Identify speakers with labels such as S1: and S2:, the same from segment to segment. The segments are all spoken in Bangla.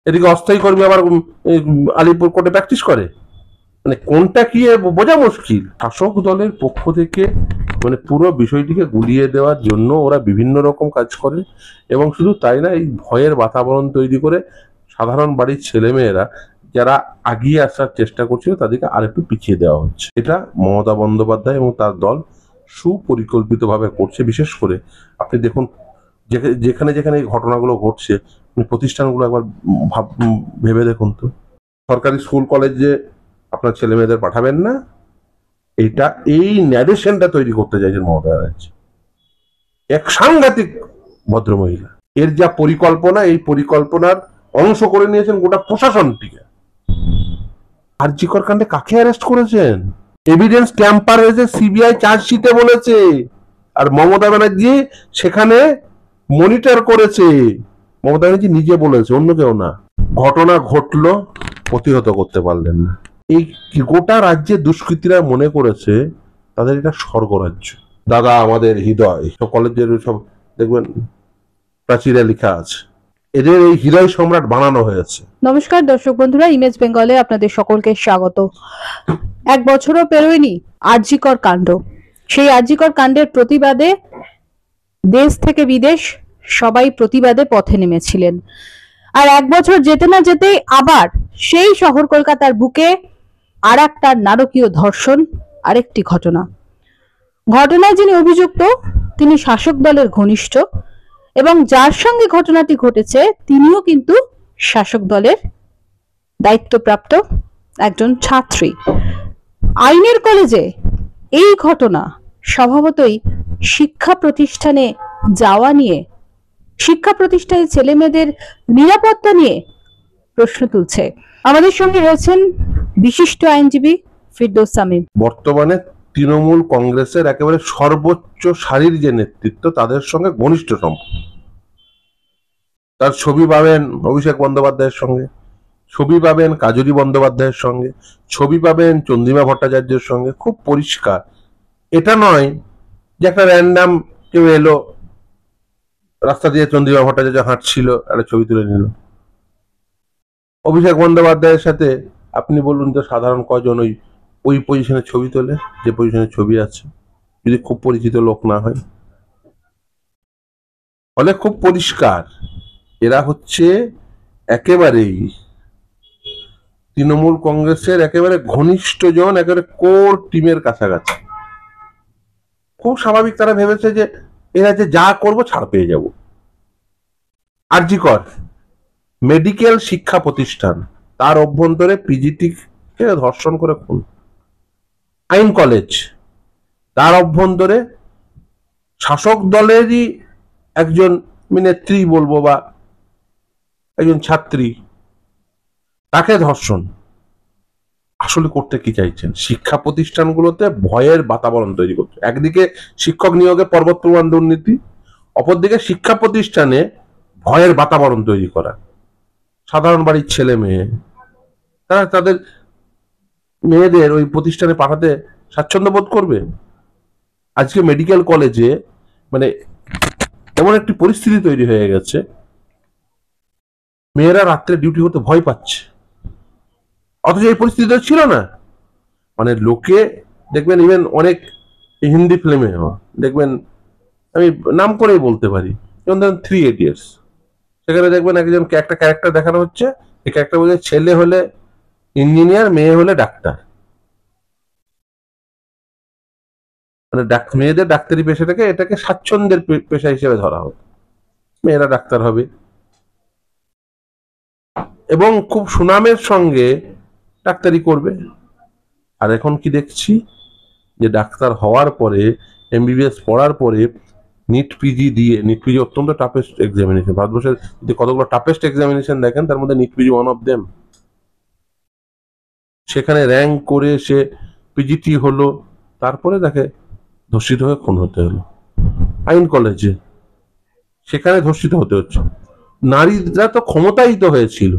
S1: এদিকে অস্থায়ী কর্মী আবার আলিপুর কোর্টে প্র্যাকটিস করে। মানে কোনটা কি বোঝা মুশকিল। শাসক দলের পক্ষ থেকে মানে পুরো বিষয়টিকে গুলিয়ে দেওয়ার জন্য ওরা বিভিন্ন রকম কাজ করে, এবং শুধু তাই না, এই ভয়ের বাতাবরণ তৈরি করে সাধারণ বাড়ির ছেলেমেয়েরা যারা আগিয়ে আসার চেষ্টা করছিল তাদেরকে আরেকটু পিছিয়ে দেওয়া হচ্ছে। এটা মমতা বন্দ্যোপাধ্যায় এবং তার দল সুপরিকল্পিতভাবে করছে। বিশেষ করে আপনি দেখুন, যেখানে যেখানে এই ঘটনাগুলো ঘটছে প্রতিষ্ঠানগুলো একবার ভেবে দেখুন তো। সরকারি স্কুল কলেজে আপনার ছেলে মেয়েদের পাঠাবেন না, এটা এই ন্যারেশনটা তৈরি করতে চাইছেন মমতা ব্যানার্জি। এক সাংঘাতিক ভদ্রমহিলা, এর যা পরিকল্পনা, এই পরিকল্পনার অংশ করে নিয়েছেন গোটা প্রশাসনটিকে। আরজি কর কাণ্ডে কাকে অ্যারেস্ট করেছেন? এভিডেন্স ট্যাম্পার হয়েছে সিবিআই চার্জশিটে বলেছে, আর মমতা ব্যানার্জি সেখানে মনিটর করেছে। মমতা ব্যানার্জি নিজে বলেছে, অন্য কেউ না। ঘটনা ঘটলো, প্রতিহত করতে পারলেন না। এই গোটা রাজ্যে দুষ্কৃতীরা মনে করেছে তাদের এটা স্বর্গরাজ্য। দাদা আমাদের হৃদয়, সব কলেজের সব দেখবেন প্রাচীরে লেখা আছে, এদের এই হৃদয় সম্রাট বানানো হয়েছে।
S2: নমস্কার দর্শক বন্ধুরা, ইমেজ বেঙ্গলে আপনাদের সকলকে স্বাগত। এক বছরও পেরোয়নি আরজি কর কাণ্ড। সেই আরজি কর কাণ্ডের প্রতিবাদে দেশ থেকে বিদেশ সবাই প্রতিবাদে পথে নেমেছিলেন। আর এক বছর যেতে না যেতেই আবার সেই শহর কলকাতার বুকে আর একটা নারকীয় ধর্ষণ, আরেকটি ঘটনায় যিনি অভিযুক্ত তিনি শাসক দলের ঘনিষ্ঠ, এবং যার সঙ্গে ঘটনাটি ঘটেছে তিনিও কিন্তু শাসক দলের দায়িত্বপ্রাপ্ত একজন ছাত্রী। আইনের কলেজে এই ঘটনা স্বভাবতই শিক্ষা প্রতিষ্ঠানে যাওয়া নিয়ে, শিক্ষা প্রতিষ্ঠানের ছেলে মেয়েদের নিরাপত্তা নিয়ে প্রশ্ন তুলছে। আমাদের সঙ্গে রয়েছেন বিশিষ্ট আইনজীবী ফিরদৌস সামিম।
S1: বর্তমানে তৃণমূল কংগ্রেসের একেবারে সর্বোচ্চ সারির যে নেতৃত্ব, তাদের সঙ্গে ঘনিষ্ঠ সম্পর্ক। তার ছবি পাবেন অভিষেক বন্দ্যোপাধ্যায়ের সঙ্গে, ছবি পাবেন কাজলী বন্দ্যোপাধ্যায়ের সঙ্গে, ছবি পাবেন চন্দ্রিমা ভট্টাচার্যের সঙ্গে। খুব পরিষ্কার, এটা নয় যে একটা র্যান্ডাম কেউ এলো, রাস্তা দিয়ে চন্দ্রিমা ভট্টাচার্য হাঁটছিল, একটা ছবি তুলে নিল। অভিষেক বন্দ্যোপাধ্যায়ের সাথে আপনি বলুন তো সাধারণ কজন ওই পজিশনে ছবি তোলে, যে পজিশনে ছবি আছে, যদি খুব পরিচিত লোক না হয়। ফলে খুব পরিষ্কার এরা হচ্ছে একেবারেই তৃণমূল কংগ্রেসের একেবারে ঘনিষ্ঠ জন, একেবারে কোর টিমের কাছাকাছি। খুব স্বাভাবিক, তারা ভেবেছে যে এরা যে যা করবো ছাড় পেয়ে যাব। আরজি কর মেডিকেল শিক্ষা প্রতিষ্ঠান, তার অভ্যন্তরে পিজিটি কে ধর্ষণ করে খুন। আইন কলেজ, তার অভ্যন্তরে শাসক দলেরই একজন নেত্রী বলবো বা একজন ছাত্রী, তাকে ধর্ষণ। আসলে করতে কি চাইছেন? শিক্ষা প্রতিষ্ঠানগুলোতে ভয়ের বাতাবরণ তৈরি করছে। একদিকে শিক্ষক নিয়োগে পর্বত প্রমাণ দুর্নীতি, অপরদিকে শিক্ষা প্রতিষ্ঠানে ভয়ের বাতাবরণ তৈরি করা। সাধারণ বাড়ির ছেলে মেয়ে তারা তাদের মেয়েদের ওই প্রতিষ্ঠানে পাঠাতে স্বাচ্ছন্দ্য বোধ করবে। আজকে মেডিকেল কলেজে মানে এমন একটি পরিস্থিতি তৈরি হয়ে গেছে, মেয়েরা রাত্রে ডিউটি করতে ভয় পাচ্ছে, অথচ এই পরিস্থিতি ছিল না। মানে লোকে দেখবেন, ইভেন অনেক হিন্দি ফিল্মে দেখবেন, আমি নাম করেই বলতে পারি, যেমন ধরেন 3 Idiots, সেখানে দেখবেন একটা ক্যারেক্টার দেখানো হচ্ছে, এই ক্যারেক্টার বলছে ছেলে হলে ইঞ্জিনিয়ার, মেয়ে হলে ডাক্তার। মানে মেয়েদের ডাক্তারি এটাকে স্বাচ্ছন্দ্যের পেশা হিসেবে ধরা হবে, মেয়েরা ডাক্তার হবে এবং খুব সুনামের সঙ্গে ডাক্তারি করবে। আর এখন কি দেখছি যে ডাক্তার হওয়ার পরে, এমবিবিএস পড়ার পরে নিট পিজি দিয়ে, নিট পিজি অত্যন্ত টাফেস্ট এক্সামিনেশন, ভারতবর্ষের যদি কতগুলো টাফেস্ট এক্সামিনেশন দেখেন তার মধ্যে NEET PG one of them. সেখানে র্যাঙ্ক করে সে পিজিটি হলো, তারপরে তাকে ধর্ষিত হয়ে খুন হতে হলো। আইন কলেজে সেখানে ধর্ষিত হতে হচ্ছে। নারীরা তো ক্ষমতায়িত হয়েছিল।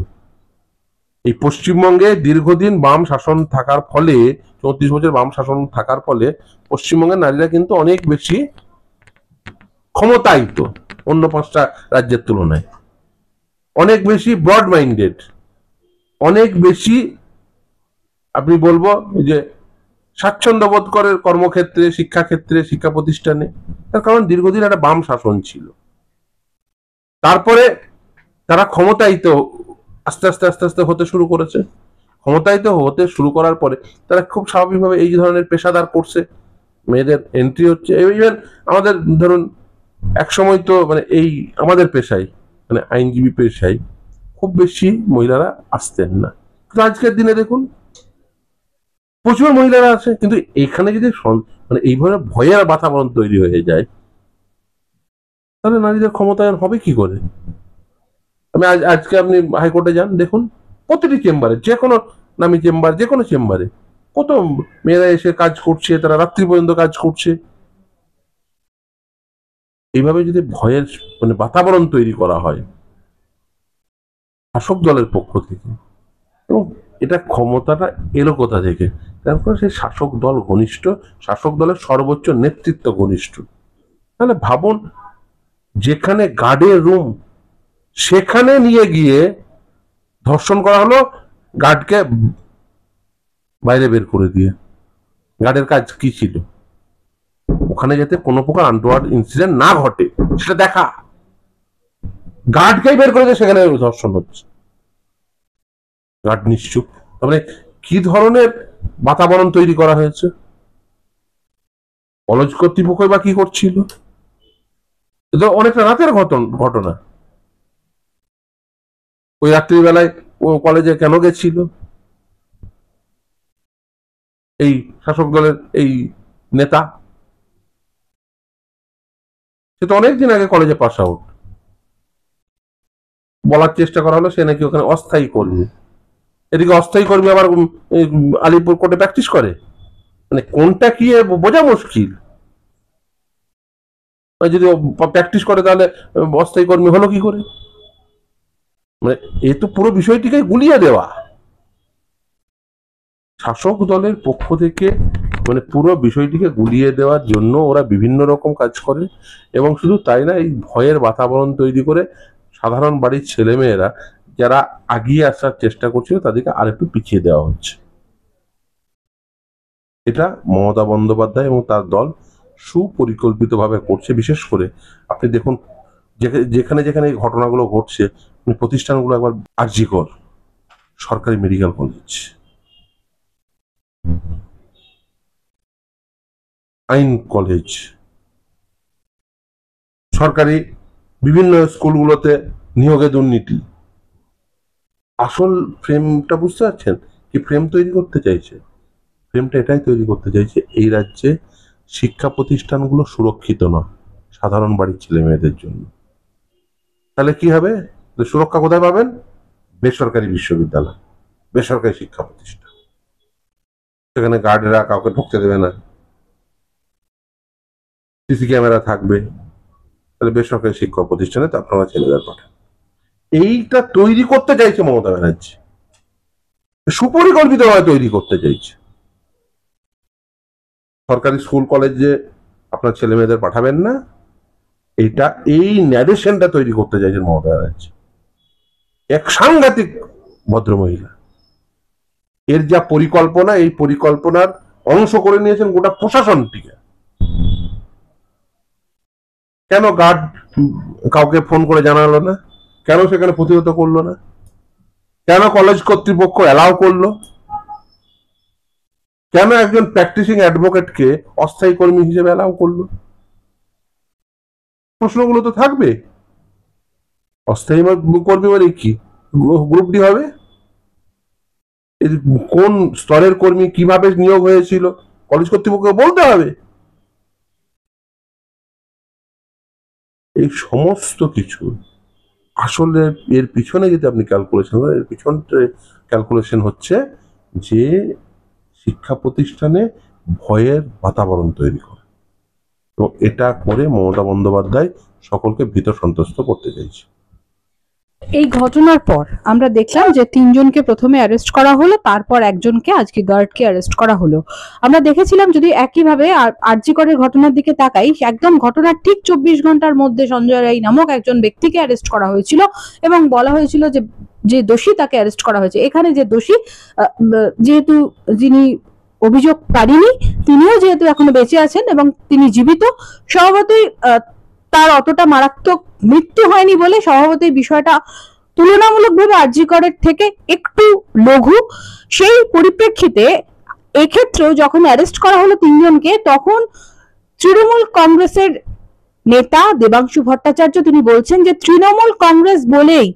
S1: এই পশ্চিমবঙ্গে দীর্ঘদিন বাম শাসন থাকার ফলে, 34 বছর বাম শাসন থাকার ফলে পশ্চিমবঙ্গের নারীরা কিন্তু অনেক বেশি ক্ষমতায়িত অন্য 5টা রাজ্যের তুলনায়। অনেক বেশি ব্রড মাইন্ডেড, অনেক বেশি আপনি বলবো যে স্বাচ্ছন্দ্য বোধ করে কর্মক্ষেত্রে, শিক্ষাক্ষেত্রে, শিক্ষা প্রতিষ্ঠানে। তার কারণ দীর্ঘদিন একটা বাম শাসন ছিল। তারপরে তারা ক্ষমতায়িত আস্তে আস্তে আস্তে আস্তে হতে শুরু করেছে। ক্ষমতায়িত হতে শুরু করার পরে তারা খুব স্বাভাবিকভাবে এই ধরনের পেশাদার কোর্সে মেয়েদের এন্ট্রি হচ্ছে। ইভেন আমাদের ধরুন এক সময় তো মানে এই আমাদের পেশায়, মানে আইনজীবী পেশায় খুব বেশি মহিলারা আসতেন না, কিন্তু আজকের দিনে দেখুন প্রচুর মহিলারা আছে। কিন্তু এখানে যদি মানে এইভাবে ভয়ের বাতাবরণ তৈরি হয়ে যায়, তাহলে নারীদের ক্ষমতায়ন হবে কি করে? আমি আজকে আপনি হাইকোর্টে যান, দেখুন প্রতিটি চেম্বারে, যে কোনো নামি চেম্বার, যে কোনো চেম্বারে কত মেয়েরা এসে কাজ করছে, তারা রাত্রি পর্যন্ত কাজ করছে। এইভাবে যদি ভয়ের মানে বাতাবরণ তৈরি করা হয় শাসক দলের পক্ষ থেকে, এবং এটা ক্ষমতাটা এলো কোথা থেকে? তারপর সেই শাসক দল ঘনিষ্ঠ, শাসক দলের সর্বোচ্চ নেতৃত্ব ঘনিষ্ঠ। তাহলে ভাবুন, যেখানে গার্ডের রুম সেখানে নিয়ে গিয়ে ধর্ষণ করা হলো, গার্ডকে বাইরে বের করে দিয়ে। গার্ডের কাজ কি ছিল? ওখানে যাতে কোনো প্রকার আনটোয়ার্ড ইনসিডেন্ট না ঘটে সেটা দেখা। গার্ডকেই বের করে দিয়ে সেখানে ধর্ষণ হচ্ছে, গার্ড নিশ্চুপ। তারপরে কি ধরনের বাতাবরণ তৈরি করা হয়েছে? কলেজ কর্তৃপক্ষ বা কি করছিল? এটা অনেকটা রাতের ঘটনা। ওই রাত্রিবেলায় ও কলেজে কেন গেছিল? এই শাসক দলের এই নেতা, সে তো অনেকদিন আগে কলেজে পাস আউট। বলার চেষ্টা করা হলো সে নাকি ওখানে অস্থায়ী কর্মী। এদিকে অস্থায়ী কর্মী আবার আলিপুর কোর্টে প্র্যাকটিস করে। মানে কোনটা কি বোঝা মুশকিল। যদি প্র্যাকটিস করে তাহলে অস্থায়ী কর্মী হলো কি করে? মানে এ তো পুরো বিষয়টিকে গুলিয়ে দেওয়া। শাসক দলের পক্ষ থেকে মানে পুরো বিষয়টিকে গুলিয়ে দেওয়ার জন্য ওরা বিভিন্ন রকম কাজ করে। এবং শুধু তাই না, এই ভয়ের বাতাবরণ তৈরি করে সাধারণ বাড়ির ছেলেমেয়েরা যারা আগিয়ে আসার চেষ্টা করছিল তাদেরকে আরেকটু পিছিয়ে দেওয়া হচ্ছে। এটা মমতা বন্দ্যোপাধ্যায় এবং তার দল সুপরিকল্পিতভাবে করছে। বিশেষ করে আপনি দেখুন, যেখানে যেখানে এই ঘটনাগুলো ঘটছে, প্রতিষ্ঠানগুলো একবার আরজি কর সরকারি মেডিকেল কলেজ, আইন কলেজ, সরকারি বিভিন্ন স্কুলগুলোতে নিয়োগে দুর্নীতি। আসল ফ্রেমটা বুঝতে পারছেন? কি ফ্রেম তৈরি করতে চাইছে? ফ্রেমটা এটাই তৈরি করতে চাইছে, এই রাজ্যে শিক্ষা প্রতিষ্ঠানগুলো সুরক্ষিত নয় সাধারণ বাড়ির ছেলে মেয়েদের জন্য। তাহলে কি হবে? সুরক্ষা কোথায় পাবেন? বেসরকারি বিশ্ববিদ্যালয়, বেসরকারি শিক্ষা প্রতিষ্ঠান। সেখানে গার্ডরা কাউকে ঢুকতে দেবে না, সিসি ক্যামেরা থাকবে। তাহলে বেসরকারি শিক্ষা প্রতিষ্ঠানে তো আপনারা ছেলেদের পাঠান। এইটা তৈরি করতে চাইছে মমতা ব্যানার্জি, সুপরিকল্পিতভাবে তৈরি করতে চাইছে। সরকারি স্কুল কলেজে আপনার ছেলে মেয়েদের পাঠাবেন না, এইটা এই ন্যারেশনটা তৈরি করতে চাইছেন মমতা ব্যানার্জি। এক সাংঘাতিক ভদ্রমহিলা। এর যা পরিকল্পনা, এই পরিকল্পনার অংশ করে নিয়েছেন গোটা প্রশাসনটিকে। কেন গার্ড কাউকে ফোন করে জানালো না? কেন সেখানে প্রতিহত করলো না? কেন কলেজ কর্তৃপক্ষ অ্যালাউ করলো? কেন একজন প্র্যাকটিসিং অ্যাডভোকেটকে অস্থায়ী কর্মী হিসেবে অ্যালাউ করলো? প্রশ্নগুলো তো থাকবে। অস্থায়ী কর্মী মানে কি? গ্রুপ ডি হবে? কোন স্তরের কর্মী, কিভাবে নিয়োগ হয়েছিল, কলেজ কর্তৃপক্ষকে বলতে হবে। এই সমস্ত কিছু আসলে এর পিছনে যদি আপনি ক্যালকুলেশন করেন, এর পিছনে ক্যালকুলেশন হচ্ছে যে শিক্ষা প্রতিষ্ঠানে ভয়ের বাতাবরণ তৈরি করে। এবং এটা করে মমতা বন্দ্যোপাধ্যায় সকলকে ভীত সন্ত্রস্ত করতে চাইছে।
S2: এই ঘটনার পর আমরা দেখলাম যে তিনজনকে প্রথমে অ্যারেস্ট করা হলো, তারপর একজনকে আজকে গার্ডকে অ্যারেস্ট করা হলো। আমরা দেখেছিলাম যদি একইভাবে আরজি করের ঘটনার দিকে তাকাই, একদম ঘটনার ঠিক 24 ঘন্টার মধ্যে সঞ্জয় রায় নামক একজন ব্যক্তিকে অ্যারেস্ট করা হয়েছিল এবং বলা হয়েছিল যে যে দোষী তাকে অ্যারেস্ট করা হয়েছে। এখানে যে দোষী যেহেতু যিনি অভিযোগ পারিনি, তিনিও যেহেতু এখনো বেঁচে আছেন এবং তিনি জীবিত, স্বভাবতই তার অতটা মারাত্মক মৃত্যু হয়নি বলে স্বভাবতই বিষয়টা তুলনামূলকভাবে আরজি করের থেকে একটু লঘু। সেই পরিপ্রেক্ষিতে এক্ষেত্রেও যখন অ্যারেস্ট করা হলো তিনজনকে, তখন তৃণমূল কংগ্রেসের নেতা দেবাংশু ভট্টাচার্য তিনি বলছেন যে তৃণমূল কংগ্রেস বলেই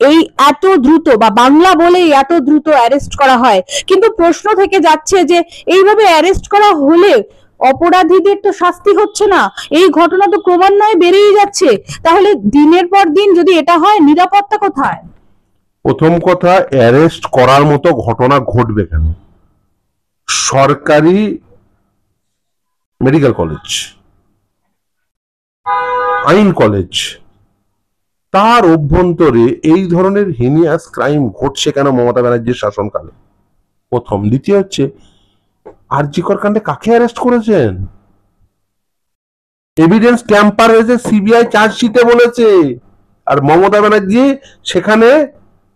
S2: এই এত দ্রুত বা বাংলা বলেই এত দ্রুত অ্যারেস্ট করা হয়। কিন্তু প্রশ্ন থেকে যাচ্ছে যে এইভাবে অ্যারেস্ট করা হলে অপরাধীদের তো শাস্তি হচ্ছে না, এই ঘটনা তো ক্রমান্বয়ে বেড়েই যাচ্ছে, তাহলে দিনের পর দিন যদি এটা হয় নিরাপত্তা কোথায়?
S1: প্রথম কথা, অ্যারেস্ট করার মতো ঘটনা ঘটবে কেন? সরকারি মেডিকেল কলেজ, আইন কলেজ, তার অভ্যন্তরে এই ধরনের হিনিয়াস ক্রাইম ঘটছে কেন মমতা ব্যানার্জির শাসনকালে? প্রথম। দ্বিতীয় হচ্ছে, আরজি কর কাণ্ডে কাকে অ্যারেস্ট করেছেন? এভিডেন্স ট্যাম্পার হয়েছে সিবিআই চার্জশিটে বলেছে, আর মমতা ব্যানার্জি সেখানে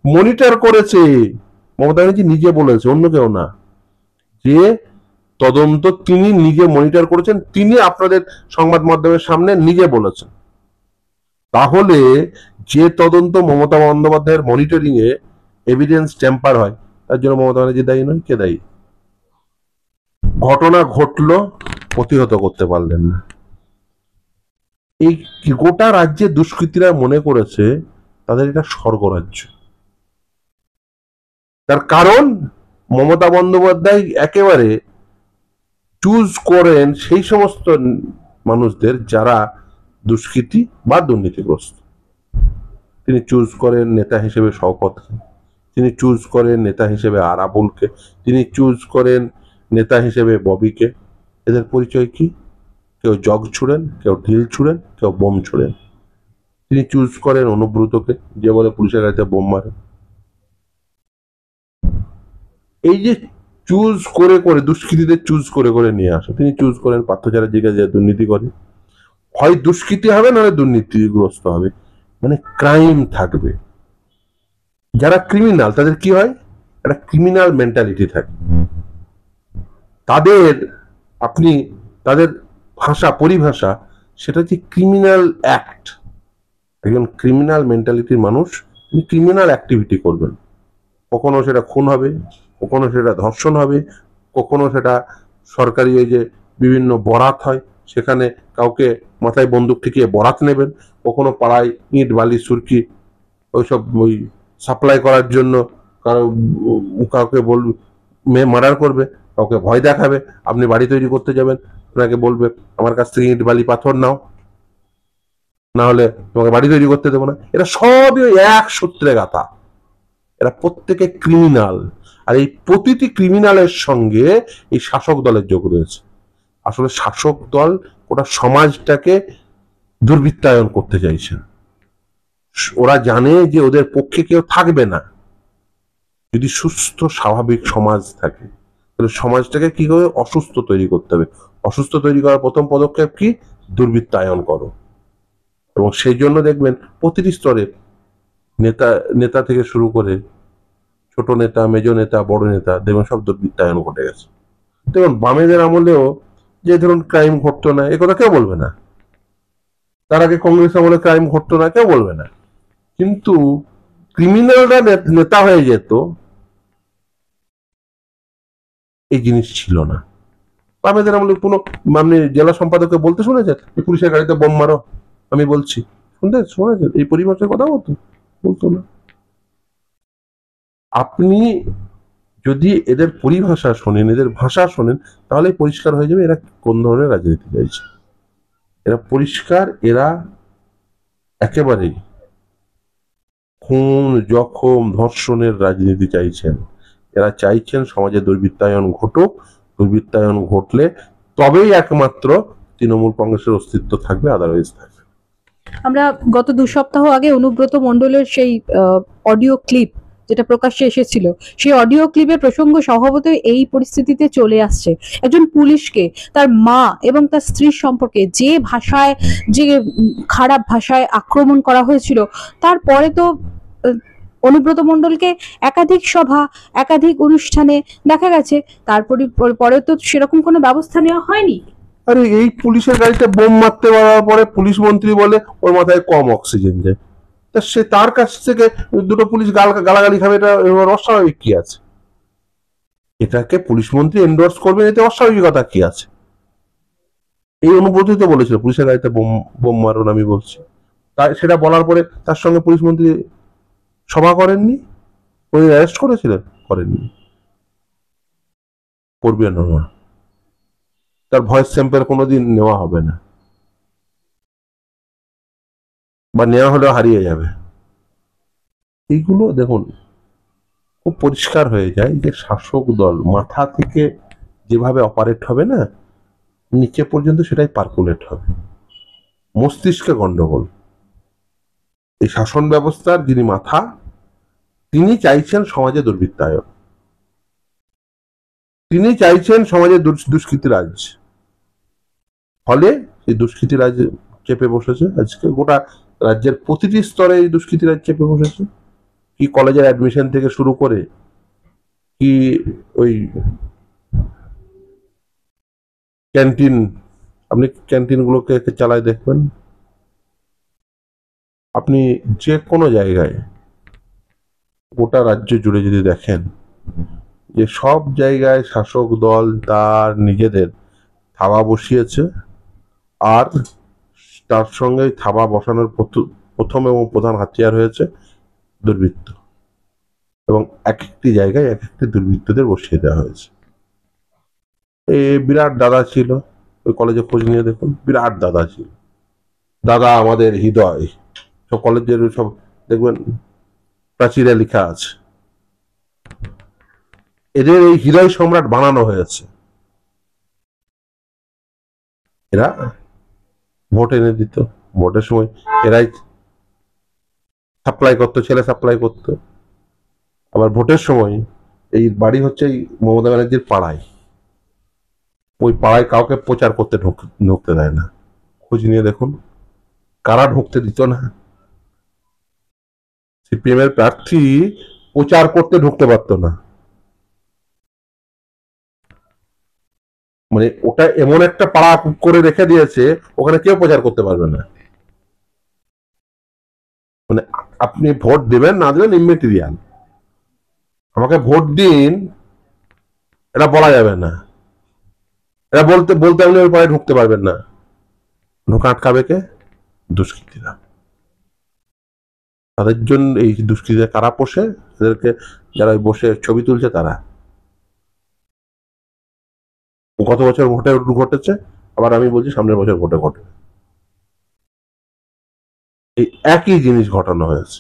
S1: মনিটর করেছে। মমতা ব্যানার্জি নিজে বলেছে, অন্য কেউ না, যে তদন্ত তিনি নিজে মনিটর করেছেন, তিনি আপনাদের সংবাদ মাধ্যমের সামনে নিজে বলেছেন। তাহলে যে তদন্ত মমতা বন্দ্যোপাধ্যায়ের মনিটরিং এ এভিডেন্স ট্যাম্পার হয়, তার জন্য মমতা ব্যানার্জি দায়ী নয়? কে দায়ী? ঘটনা ঘটলো, প্রতিহত করতে পারলেন না। এই গোটা রাজ্যে দুষ্কৃতীরা মনে করেছে তাদের এটা স্বর্গরাজ্য। তার কারণ মমতা বন্দ্যোপাধ্যায় একেবারে চুজ করেন সেই সমস্ত মানুষদের যারা দুষ্কৃতী বা দুর্নীতিগ্রস্ত। তিনি চুজ করেন নেতা হিসেবে শওকতকে, তিনি চুজ করেন নেতা হিসেবে আরাবুলকে, তিনি চুজ করেন নেতা হিসেবে ববিকে। এদের পরিচয় কি? কেউ জগ ছুড়েন, কেউ ঢিল ছুড়েন, কেউ বোম ছুড়েন। তিনি চুজ করেন অনুব্রতকে, যে বলে পুলিশের গাড়িতে বোম মারে। এই যে চুজ করে করে দুষ্কৃতীদের চুজ করে করে নিয়ে আসে, তিনি চুজ করেন পার্থ চ্যাটার্জিকে, যে দুর্নীতি করে। হয় দুষ্কৃতী হবে, নাহলে দুর্নীতিগ্রস্ত হবে, মানে ক্রাইম থাকবে। যারা ক্রিমিনাল তাদের কি হয়? একটা ক্রিমিনাল মেন্টালিটি থাকে তাদের। আপনি তাদের ভাষা, পরিভাষা, সেটা হচ্ছে ক্রিমিনাল অ্যাক্ট। একজন ক্রিমিনাল মেন্টালিটির মানুষ তিনি ক্রিমিনাল অ্যাক্টিভিটি করবেন। কখনো সেটা খুন হবে, কখনো সেটা ধর্ষণ হবে, কখনো সেটা সরকারি ওই যে বিভিন্ন বরাত হয়, সেখানে কাউকে মাথায় বন্দুক ঠেকিয়ে বরাত নেবেন, কখনো পাড়ায় ইট বালি সুরকি ওইসব ওই সাপ্লাই করার জন্য কাউকে বলবে মার্ডার করবে, কাউকে ভয় দেখাবে। আপনি বাড়ি তৈরি করতে যাবেন, আপনাকে বলবে আমার কাছ থেকে ইট বালি পাথর নাও, না হলে তোমাকে বাড়ি তৈরি করতে দেবো না। এরা সবই ওই এক সূত্রে গাথা, এরা প্রত্যেকে ক্রিমিনাল। আর এই প্রতিটি ক্রিমিনালের সঙ্গে এই শাসক দলের যোগ রয়েছে। আসলে শাসক দল ওটা সমাজটাকে দুর্বৃত্তায়ন করতে চাইছেন। ওরা জানে যে ওদের পক্ষে কেউ থাকবে না। যদি সুস্থ স্বাভাবিক সমাজ থাকে, তাহলে সমাজটাকে কি করে অসুস্থ তৈরি করতে হবে। অসুস্থ তৈরি করার প্রথম পদক্ষেপ কি? দুর্বৃত্তায়ন করো। এবং সেই জন্য দেখবেন প্রতিটি স্তরে নেতা থেকে শুরু করে ছোট নেতা, মেজ নেতা, বড় নেতা, দেখবেন সব দুর্বৃত্তায়ন ঘটে গেছে। দেখুন বামেদের আমলেও যে ধরুন ক্রাইম ঘটতো না, এ কথা কেউ বলবে না। তার আগে কংগ্রেস আমলে ক্রাইম ঘটতো না, কেউ বলবে না। কিন্তু ক্রিমিনালরা নেতা হয়ে যেত, এই জিনিস ছিল না। বামেদের আমলে কোনো আপনি জেলা সম্পাদককে বলতে শুনেছেন পুলিশের গাড়িতে বোম মারো? আমি বলছি, শুনেছেন এই পরিভাষার কথা বলতো না। আপনি যদি এদের পরিভাষা শোনেন, এদের ভাষা শোনেন, তাহলে পরিষ্কার হয়ে যাবে এরা কোন ধরনের রাজনীতি চাইছে। এরা পরিষ্কার, এরা একেবারেই খুন, জখম, ধর্ষণের রাজনীতি চাইছেন। এরা চাইছেন সমাজে দুর্বৃত্তায়ন ঘটুক। দুর্বৃত্তায়ন ঘটলে তবেই একমাত্র তৃণমূল কংগ্রেসের অস্তিত্ব থাকবে, আদারওয়াইজ থাকবে।
S2: আমরা গত 2 সপ্তাহ আগে অনুব্রত মণ্ডলের সেই অডিও ক্লিপ যেটা প্রকাশ্যে এসেছিল, সেই অডিও ক্লিপের প্রসঙ্গ স্বভাবতই এই পরিস্থিতিতে চলে আসছে। একজন পুলিশকে তার মা এবং তার স্ত্রীর সম্পর্কে যে ভাষায়, যে খারাপ ভাষায় আক্রমণ করা হয়েছিল, তারপরে তো আহ, অনুব্রত মণ্ডলকে একাধিক সভা, একাধিক অনুষ্ঠানে দেখা গেছে, তারপরে পরে তো সেরকম কোনো ব্যবস্থা নেওয়া হয়নি।
S1: আরে এই পুলিশের গাড়িতে বোম মারতে পারার পরে পুলিশ মন্ত্রী বলে ওর মাথায় কম অক্সিজেন যায়, তা সে তার কাছ থেকে দুটো পুলিশ গালাগালি খাবে, এটা এবার অস্বাভাবিক কি আছে? এটাকে পুলিশ মন্ত্রী এন্ডোর্স করবেন, এতে অস্বাভাবিকতা কি আছে? এই অনুব্রতই তো বলেছিল পুলিশের গাড়িতে বোম বোম মারুন, আমি বলছি। তাই সেটা বলার পরে তার সঙ্গে পুলিশ মন্ত্রী সভা করেননি, উনি অ্যারেস্ট করেছিলেন? করেননি, করবেন না। তার ভয়েস স্যাম্পল কোনোদিন নেওয়া হবে না, বা নেওয়া হলেও হারিয়ে যাবে। এইগুলো দেখুন খুব পরিষ্কার হয়ে যায় যে শাসক দল মাথা থেকে যেভাবে অপারেট হবে না, নিচে পর্যন্ত সেটাই পার্কুলেট হবে, মস্তিষ্কে গন্ডগোল। এই শাসন ব্যবস্থার যিনি মাথা, তিনি চাইছেন সমাজে দুর্বৃত্তায়ন, তিনি চাইছেন সমাজে দুষ্কৃতি রাজ। ফলে এই দুষ্কৃতি রাজ চেপে বসেছে আজকে গোটা রাজ্যের প্রতিটি স্তরে, এই দুষ্কৃতি রাজ চেপে বসেছে। কি কলেজের অ্যাডমিশন থেকে শুরু করে, কি ওই ক্যান্টিন, আপনি ক্যান্টিন গুলোকে চালায় দেখবেন, আপনি যে কোনো জায়গায় গোটা রাজ্য জুড়ে যদি দেখেন যে সব জায়গায় শাসক দল তার নিজেদের থাবা বসিয়েছে, আর তার সঙ্গে থাবা বসানোর প্রথম এবং প্রধান হাতিয়ার হয়েছে দুর্বৃত্ত, এবং এক একটি জায়গায় এক একটি দুর্বৃত্তদের বসিয়ে দেওয়া হয়েছে। এই বিরাট দাদা ছিল, ওই কলেজে খোঁজ নিয়ে দেখুন, বিরাট দাদা ছিল, দাদা আমাদের হৃদয়, সব কলেজের সব দেখবেন প্রাচীরে লেখা আছে। এদের এই হৃদয় সম্রাট বানানো হয়েছে। এরা ভোট এনে দিত, ভোটের সময় এরাই সাপ্লাই করতো, ছেলে সাপ্লাই করতো। আবার ভোটের সময় এই বাড়ি হচ্ছে এই মমতা ব্যানার্জির পাড়ায়, ওই পাড়ায় কাউকে প্রচার করতে ঢুকতে দেয় না। খোঁজ নিয়ে দেখুন কারা ঢুকতে দিত না। সিপিএম এর প্রার্থী প্রচার করতে ঢুকতে পারতো না, মানে ওটা এমন একটা পাড়া করে রেখে দিয়েছে, ওখানে কেউ প্রচার করতে পারবে না। মানে আপনি ভোট দেবেন না দেবেন ইমেটেরিয়াল, আমাকে ভোট দিন এটা বলা যাবে না, এটা বলতে বলতে আপনি ওই পাড়ায় ঢুকতে পারবেন না। ঢোকা আটকাবে কে? দুষ্কৃতীরা। তাদের জন্য এই দুষ্কৃতীরা কারা পোষে, এদেরকে যারা বসে ছবি তুলছে তারা। গত বছর ভোটে ঘটেছে, আবার আমি বলছি সামনের বছর ভোটে ঘটবে, এই একই জিনিস ঘটানো হয়েছে।